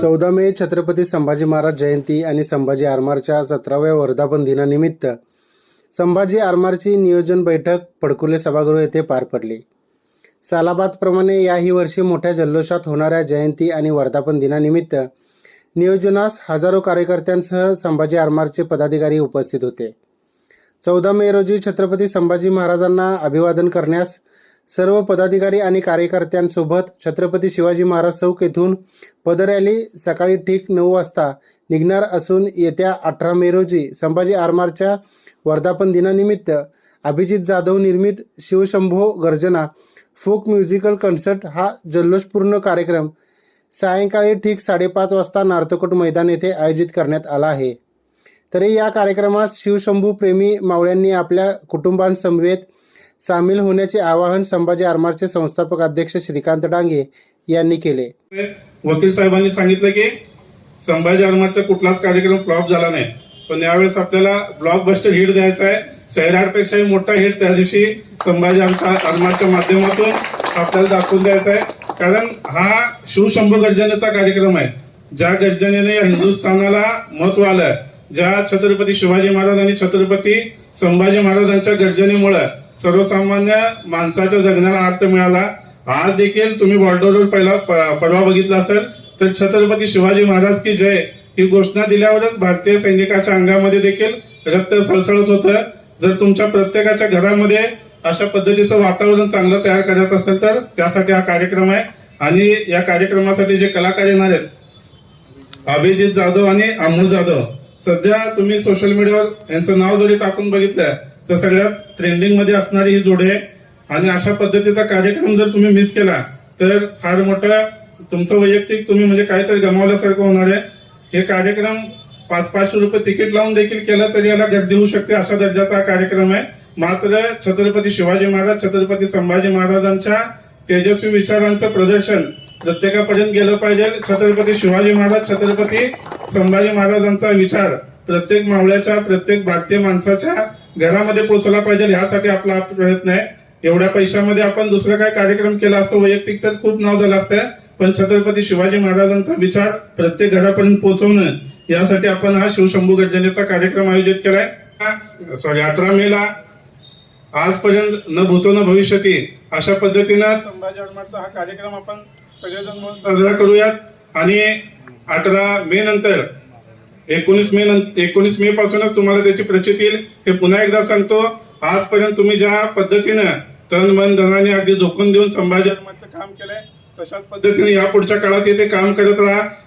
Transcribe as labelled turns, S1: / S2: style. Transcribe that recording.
S1: 14 मे छत्रपती संभाजी महाराज जयंती आणि संभाजी आरमारच्या 17व्या वर्धापन दिनानिमित्त संभाजी आरमारची नियोजन बैठक फडकुले सभागृह येथे पार पडली. सालाबादप्रमाणे याही वर्षी मोठ्या जल्लोषात होणाऱ्या जयंती आणि वर्धापन दिनानिमित्त नियोजनास हजारो कार्यकर्त्यांसह संभाजी आरमारचे पदाधिकारी उपस्थित होते. 14 मे रोजी छत्रपती संभाजी महाराजांना अभिवादन करण्यास सर्व पदाधिकारी आणि कार्यकर्त्यांसोबत छत्रपती शिवाजी महाराज चौक येथून पदरॅली सकाळी ठीक 9 वाजता निघणार असून येत्या 18 मे रोजी संभाजी आरमारच्या वर्धापन दिनानिमित्त अभिजित जाधव निर्मित शिवशंभो गर्जना फोक म्युझिकल कन्सर्ट हा जल्लोषपूर्ण कार्यक्रम सायंकाळी ठीक 5:30 वाजता नार्तकोट मैदान येथे आयोजित करण्यात आला आहे. तरी या कार्यक्रमात शिवशंभू प्रेमी मावळ्यांनी आपल्या कुटुंबांसमवेत सामील होण्याचे आवाहन संभाजी आरमारचे संस्थापक अध्यक्ष श्रीकांत डांगे यांनी केले.
S2: वकील साहेबांनी सांगितलं की संभाजी आरमारचा कुठलाच कार्यक्रम फ्लॉप झाला नाही, पण यावेळेस आपल्याला ब्लॉकबस्टर हिट द्यायचा आहे. सैराटपेक्षाही मोठा हिट त्या दिवशी संभाजी आरमारच्या माध्यमातून आपल्याला दाखवून द्यायचा आहे. कारण हा शिवशंभू गर्जनेचा कार्यक्रम आहे. ज्या गर्जनेने हिंदुस्थानाला महत्व आलं, ज्या छत्रपती शिवाजी महाराज आणि छत्रपती संभाजी महाराजांच्या गर्जनेमुळे सर्वसामान्य माणसाच्या जगण्याला अर्थ मिळाला. आज देखील तुम्ही बॉर्डरवर परवा बघितला असेल तर छत्रपती शिवाजी महाराज की जय ही घोषणा दिल्यावरच भारतीय सैनिकाच्या अंगामध्ये देखील रक्त सळसळत होतं. जर तुमच्या प्रत्येकाच्या घरामध्ये अशा पद्धतीचं वातावरण चांगलं तयार करायचं असेल तर त्यासाठी हा कार्यक्रम आहे. आणि या कार्यक्रमासाठी जे कलाकार येणार आहेत अभिजित जाधव आणि अमोल जाधव, सध्या तुम्ही सोशल मीडियावर यांचं नाव जरी टाकून बघितलं तर सगळ्यात ट्रेंडिंग मध्ये असणारी ही जोडी आहे. आणि अशा पद्धतीचा कार्यक्रम जर तुम्ही मिस केला तर फार मोठं तुमचं वैयक्तिक तुम्ही म्हणजे काहीतरी गमावल्यासारखं होणार आहे. हे कार्यक्रम 500-500 रुपये तिकीट लावून देखील केलं तरी याला गर्दी होऊ शकते, अशा दर्जाचा हा कार्यक्रम आहे. मात्र छत्रपती शिवाजी महाराज छत्रपती संभाजी महाराजांच्या तेजस्वी विचारांचं प्रदर्शन प्रत्येकापर्यंत गेलं पाहिजे. छत्रपती शिवाजी महाराज छत्रपती संभाजी महाराजांचा विचार प्रत्येक मावळ्याच्या प्रत्येक भारतीय माणसाच्या घरामध्ये पोहोचला पाहिजे, यासाठी आपला हा प्रयत्न आहे. एवढ्या पैशामध्ये आपण दुसरा काय कार्यक्रम केला असतो वैयक्तिक तर खूप नाव झालं असतं, पण छत्रपती शिवाजी महाराजांचा विचार प्रत्येक घरापर्यंत पोहोचवणं यासाठी आपण हा शिवशंभू गर्जनेचा कार्यक्रम आयोजित केलाय. 18 मेला आजपर्यंत न भूतो न भविष्यती अशा पद्धतीनं संभाजी आरमारचा हा कार्यक्रम आपण सगळेजण मिळून साजरा करूयात. आणि 18 मे नंतर 19 मे पासूनच तुम्हाला त्याची प्रचिती येईल. हे पुन्हा एकदा सांगतो, आजपर्यंत तुम्ही ज्या पद्धतीनं तन मन धनाने अगदी झोकून देऊन संभाजी आरमारचं काम केलंय तशाच पद्धतीने या पुढच्या काळात येथे काम करत राहा.